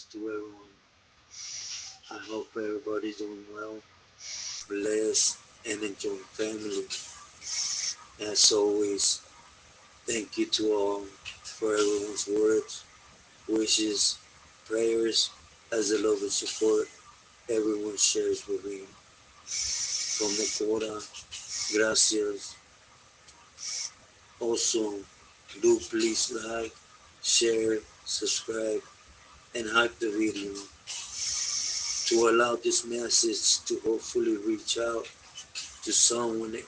blessings to everyone. I hope everybody's doing well, blessed, and enjoying family. As always, thank you to all for everyone's words, wishes, prayers, as the love and support everyone shares with me. From the quota, gracias. Also, do please like, share, subscribe, and hype the video to allow this message to hopefully reach out to someone that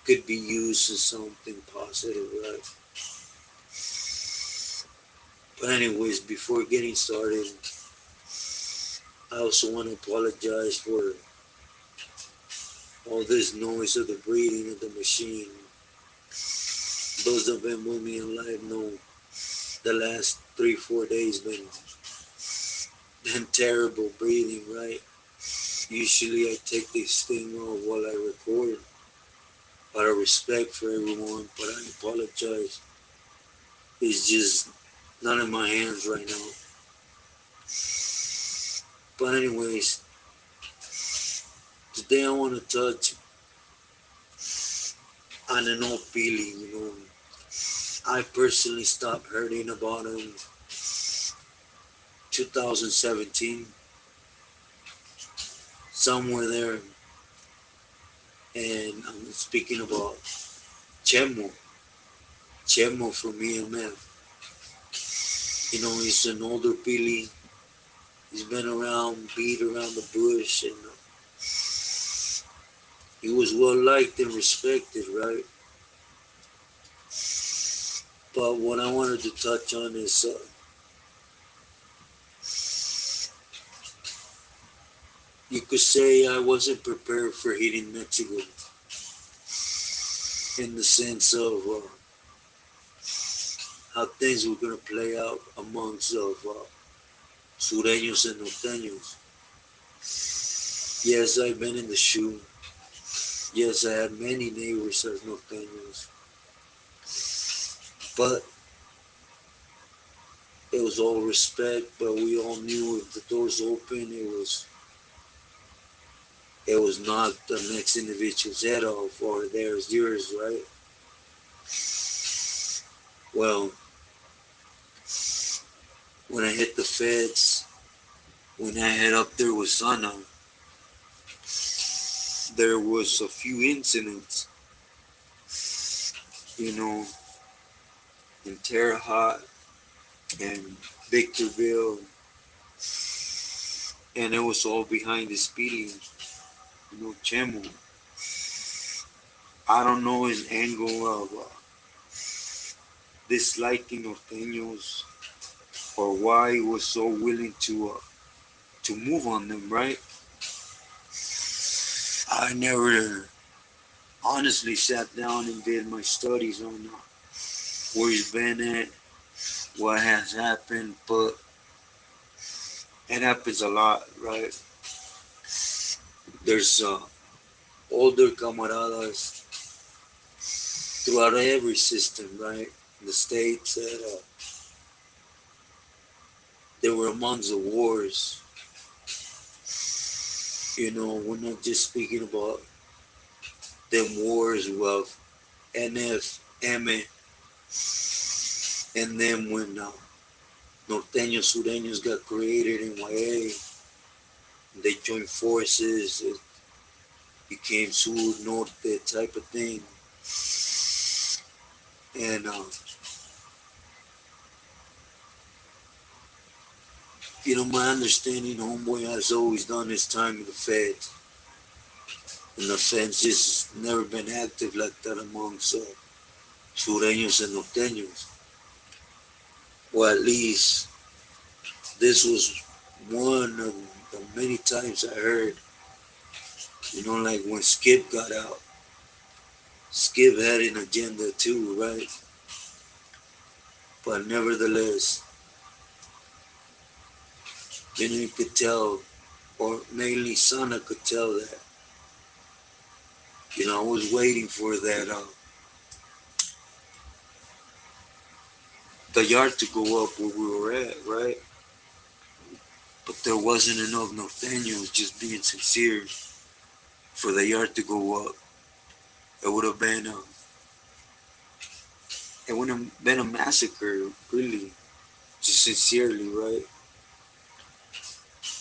could be used as something positive, right? But anyways, before getting started, I also want to apologize for all this noise of the breathing of the machine. Those that have been with me in life know the last 3-4 days been terrible breathing, right? Usually I take this thing off while I record out of respect for everyone, but I apologize. It's just not in my hands right now. But anyways, today I want to touch on an old feeling. I personally stopped hurting about 2017, somewhere there, and I'm speaking about Chemo, Chemo from EMF. He's an older Billy. He's been around, beat around the bush, and he was well liked and respected, right? But what I wanted to touch on is you could say I wasn't prepared for hitting Mexico in the sense of how things were going to play out amongst of sureños and norteños. Yes, I've been in the shoe. Yes, I had many neighbors as norteños, but it was all respect. But we all knew if the doors open, it was not the next individual's head off or theirs, yours, right? Well, when I hit the feds, when I head up there with Sana, there was a few incidents, you know, in Terre Haute and Victorville, and it was all behind this feeling, Chemo. I don't know his angle of disliking norteños or why he was so willing to move on them, right? I never honestly sat down and did my studies on where he's been at, what has happened, but it happens a lot, right? There's older camaradas throughout every system, right? In the states that they were amongst the wars. We're not just speaking about them wars of NF, M, and then when norteños, sureños got created in YA, they joined forces, it became Sur, Norte type of thing. And, my understanding, Homeboy has always done his time in the feds. And the feds just never been active like that amongst sureños and norteños. Or at least this was one of the many times I heard, like when Skip got out. Skip had an agenda too, right? But nevertheless, you could tell, or mainly Sana could tell that. I was waiting for that, the yard to go up where we were at, right? but there wasn't enough norteños just being sincere for the yard to go up. It would have been a, it wouldn't have been a massacre, really, just sincerely, right?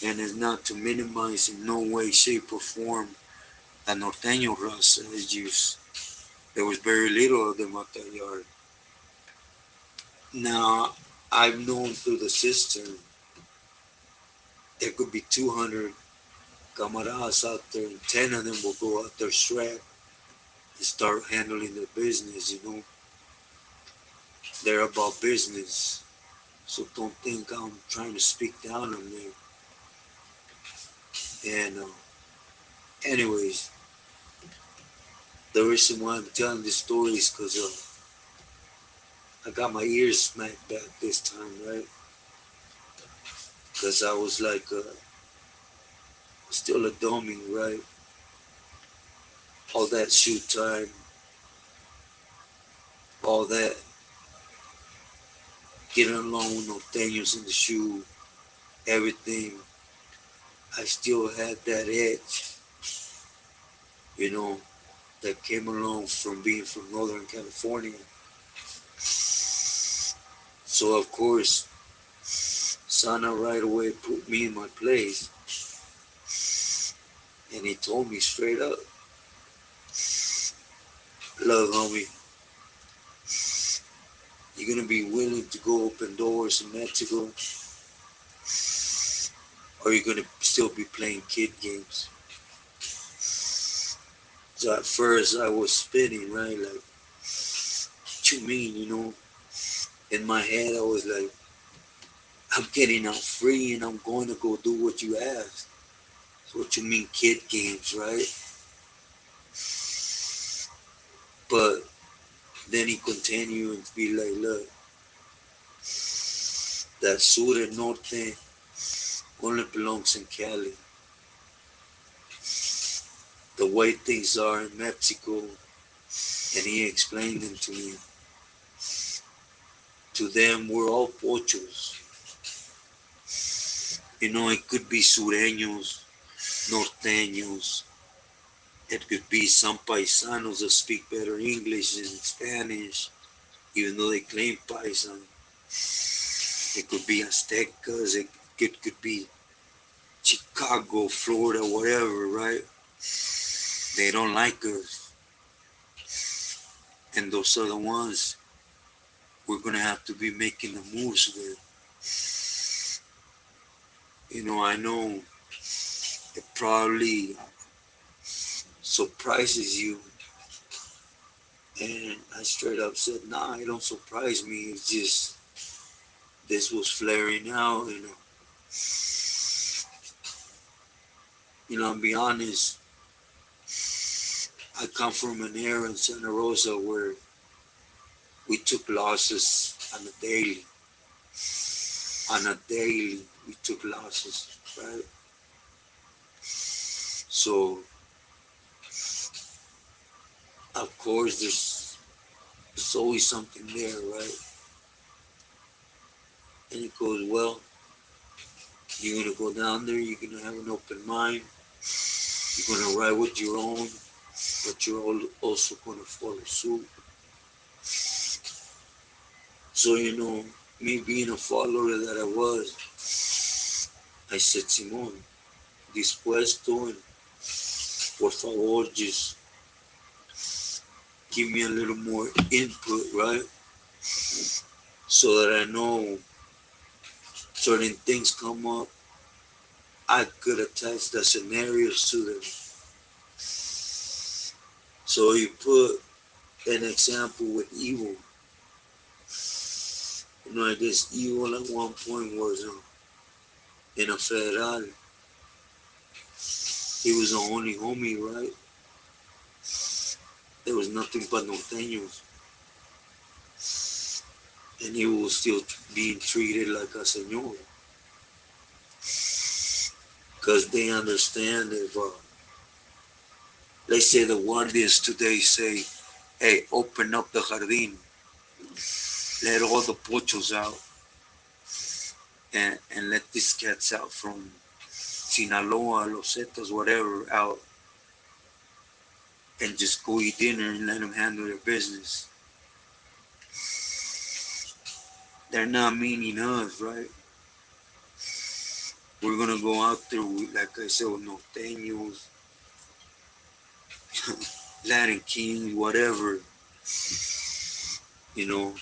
And it's not to minimize in no way, shape, or form the norteño raza is used. There was very little of them at that yard. Now, I've known through the system, there could be 200 camaradas out there, and 10 of them will go out there strapped and start handling their business, you know. They're about business. So don't think I'm trying to speak down on them. And anyways, the reason why I'm telling this story is because I got my ears smacked back this time, right? Because I was like, still a dummy, right? All that shoot time, all that getting along with norteños in the shoe, everything. I still had that edge, you know, that came along from being from Northern California. So of course, Sana right away put me in my place, and he told me straight up, look, homie, you're gonna be willing to go open doors in Mexico, or you're gonna still be playing kid games. So at first I was spinning, right? Like, what you mean, you know? In my head I was like, I'm getting out free and I'm going to go do what you asked. So what you mean kid games, right? But then he continued and be like, look, that sur and norte only belongs in Cali. The way things are in Mexico, and he explained them to me. To them, we're all pochos. You know, it could be sureños, norteños. It could be some paisanos that speak better English than Spanish, even though they claim paisan. It could be Aztecas. It could be Chicago, Florida, whatever, right? They don't like us. And those are the ones we're going to have to be making the moves with. You know, I know it probably surprises you. And I straight up said, nah, it don't surprise me. It's just this was flaring out. I'll be honest. I come from an era in Santa Rosa where we took losses on a daily. On a daily, we took losses, right? So, of course, there's always something there, right? And it goes, well, you're gonna go down there, you're gonna have an open mind, you're gonna ride with your own, but you're also gonna follow suit. So, me being a follower that I was, I said, Simón, dispuesto, and por favor, just give me a little more input, right? So that I know certain things come up, I could attach the scenarios to them. So you put an example with evil. I guess evil at one point was in a federal. He was the only homie, right? There was nothing but norteños. And he was still being treated like a señor. Because they understand if, let's say the guardians today say, hey, open up the jardín, let all the pochos out. and let these cats out from Sinaloa, Los Zetas, whatever, out and just go eat dinner and let them handle their business. They're not meaning us, right? We're gonna go out there with, like I said, with norteños, Latin kings, whatever, you know,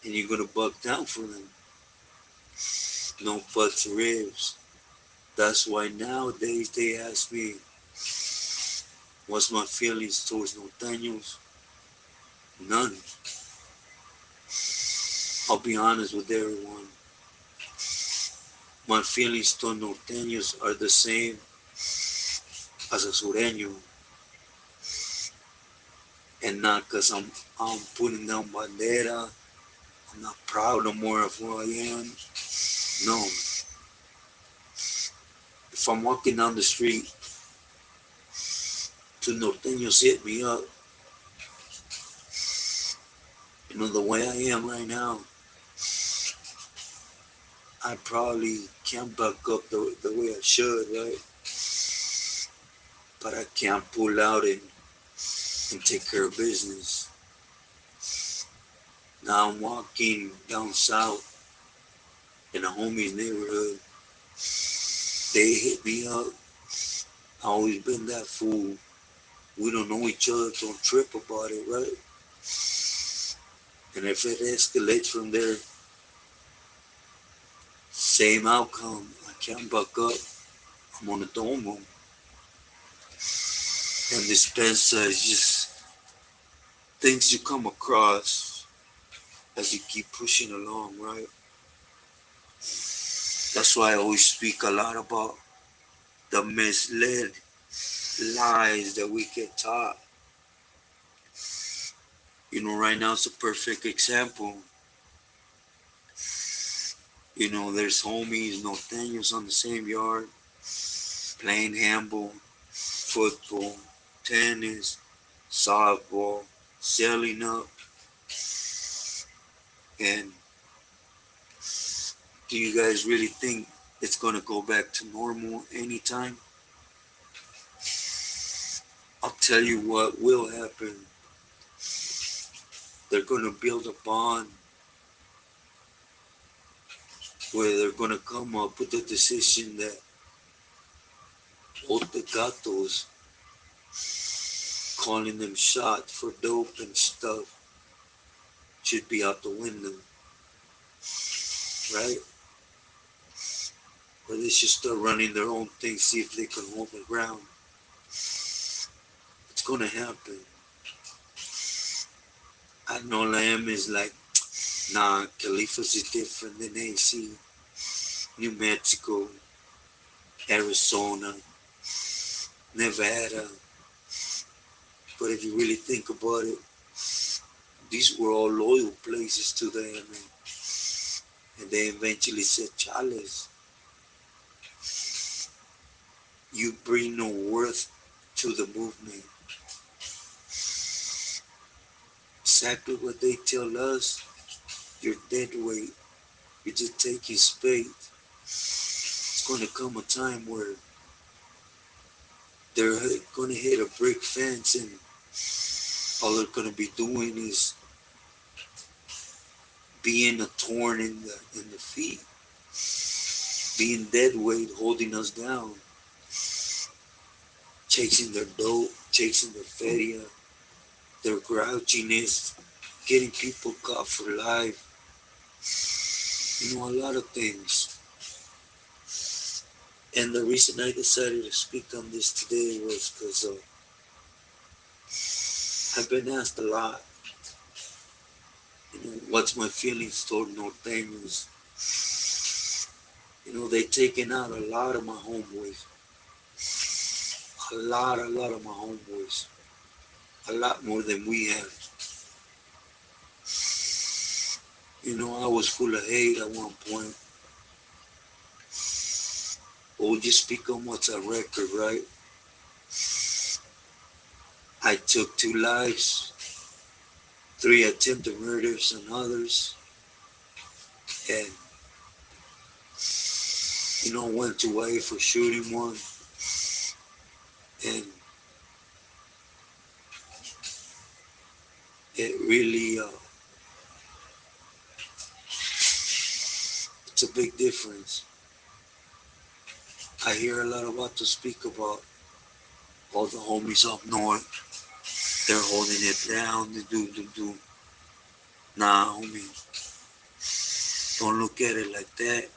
and you're gonna buck down for them. No butts, ribs. That's why nowadays they ask me, what's my feelings towards norteños? None. I'll be honest with everyone. My feelings toward norteños are the same as a sureño, and not because I'm putting down bandera. I'm not proud no more of who I am. No. If I'm walking down the street, two norteños hit me up. You know, the way I am right now, I probably can't back up the way I should, right? But I can't pull out and take care of business. Now I'm walking down south in a homie's neighborhood. They hit me up. I always been that fool. We don't know each other, don't trip about it, right? And if it escalates from there, same outcome. I can't back up. I'm on the domo. And dispensa is just things you come across as you keep pushing along, right? That's why I always speak a lot about the misled lies that we get taught. You know, right now it's a perfect example. You know, there's homies, norteños on the same yard, playing handball, football, tennis, softball, selling up. And do you guys really think it's going to go back to normal anytime? I'll tell you what will happen. They're going to build a bond where they're going to come up with the decision that Otegatos, calling them shot for dope and stuff, should be out the window, right? Or they should start running their own thing, see if they can hold the ground. It's going to happen. I know Lamb is like, nah, Califas is different than AC, New Mexico, Arizona, Nevada. But if you really think about it, these were all loyal places to them, and they eventually said, Chales, you bring no worth to the movement. Exactly what they tell us, you're dead weight, you're just taking space. It's going to come a time where they're going to hit a brick fence, and all they're going to be doing is being a thorn in the feet, being dead weight, holding us down, chasing their dope, chasing their feria, their grouchiness, getting people caught for life. You know, a lot of things. And the reason I decided to speak on this today was because I've been asked a lot, you know, what's my feelings toward norteños. You know, they've taken out a lot of my homeboys. A lot of my homeboys. A lot more than we have. You know, I was full of hate at one point. But we'll just speak on what's a record, right? I took 2 lives, 3 attempted murders on others, and went away for shooting one, and it really, it's a big difference. I hear a lot about to speak about all the homies up north. They're holding it down. They do. Nah, homie, don't look at it like that.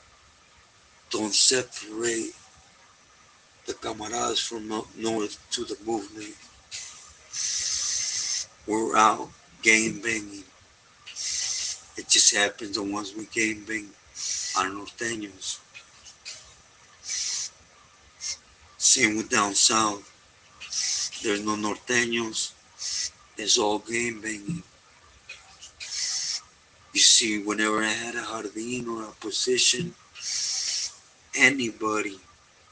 Don't separate the camaradas from up north to the movement. We're out game banging. It just happens that once we game bang on norteños. Same with down south. There's no norteños. It's all game banging. You see, whenever I had a Jardín or a position, anybody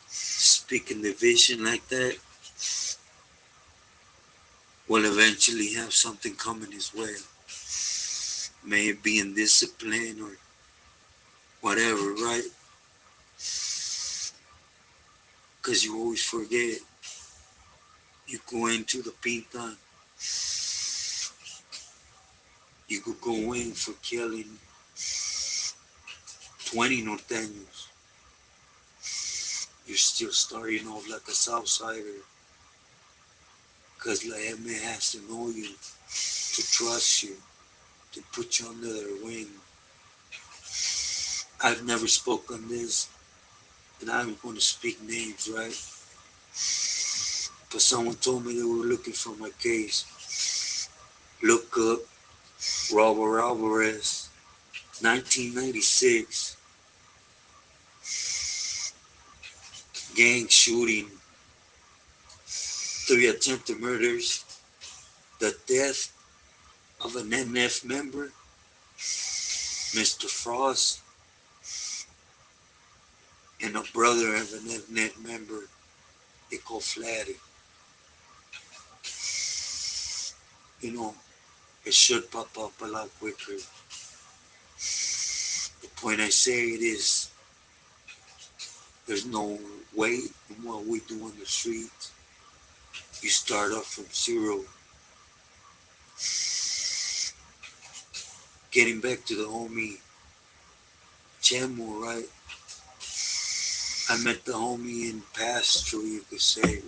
speaking the vision like that will eventually have something coming his way. May it be in discipline or whatever, right? Because you always forget. You go into the pinta, you could go in for killing 20 norteños. You're still starting off like a Southsider. Because La M has to know you, to trust you, to put you under their wing. I've never spoken this, and I'm going to speak names, right? But someone told me they were looking for my case. Look up Robert Alvarez, 1996, gang shooting, 3 attempted murders, the death of an NF member, Mr. Frost, and a brother of an NF member, they call Flatty. It should pop up a lot quicker. The point I say it is, there's no weight in what we do on the street. You start off from zero. Getting back to the homie Chemo, right? I met the homie in Pastoral, you could say.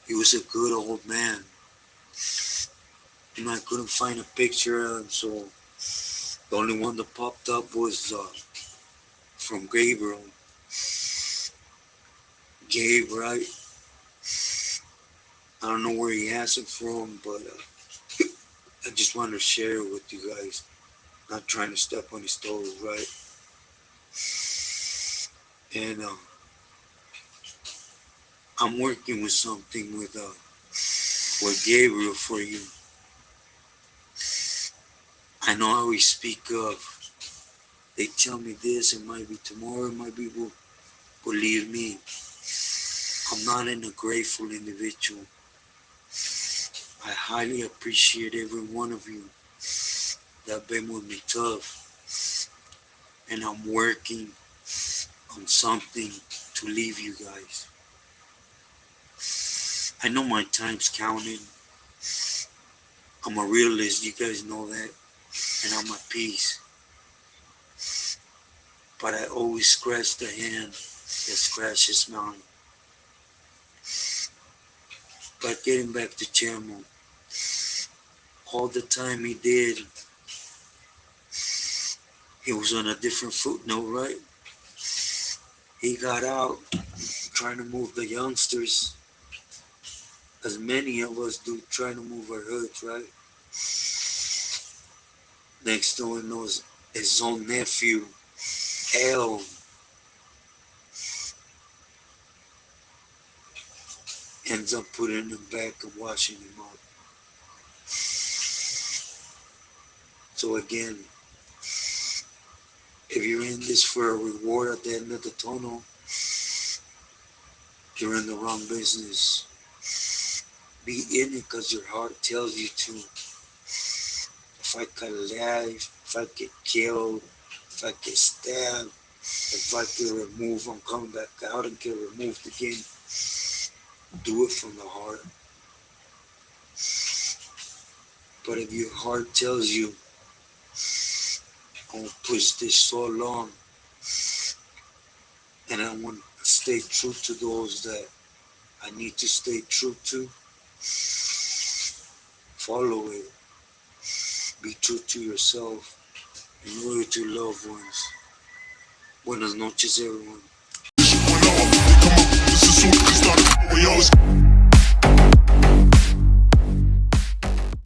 He was a good old man. I couldn't find a picture of him, so the only one that popped up was from Gabriel. Gabe, right? I don't know where he has it from, but I just wanted to share it with you guys. Not trying to step on his toes, right? And I'm working with something with Gabriel for you. I know how we speak of. They tell me this, it might be tomorrow, it might be, believe me, I'm not an ungrateful individual. I highly appreciate every one of you that been with me tough. And I'm working on something to leave you guys. I know my time's counted. I'm a realist, you guys know that. And I'm at peace. But I always scratch the hand that scratches mine. But getting back to Chemo, all the time he did, he was on a different footnote, right? He got out trying to move the youngsters, as many of us do, trying to move our hoods, right? Next door knows his own nephew, L, ends up putting him back and washing him up. So again, if you're in this for a reward at the end of the tunnel, you're in the wrong business. Be in it because your heart tells you to. If I get alive, if I get killed, if I get stabbed, If I get removed, I'm coming back out and get removed again. Do it from the heart. But if your heart tells you, I won't push this so long, and I want to stay true to those that I need to stay true to, follow it. Be true to yourself and loyal to loved ones. Buenas noches, everyone. This is what we started. We always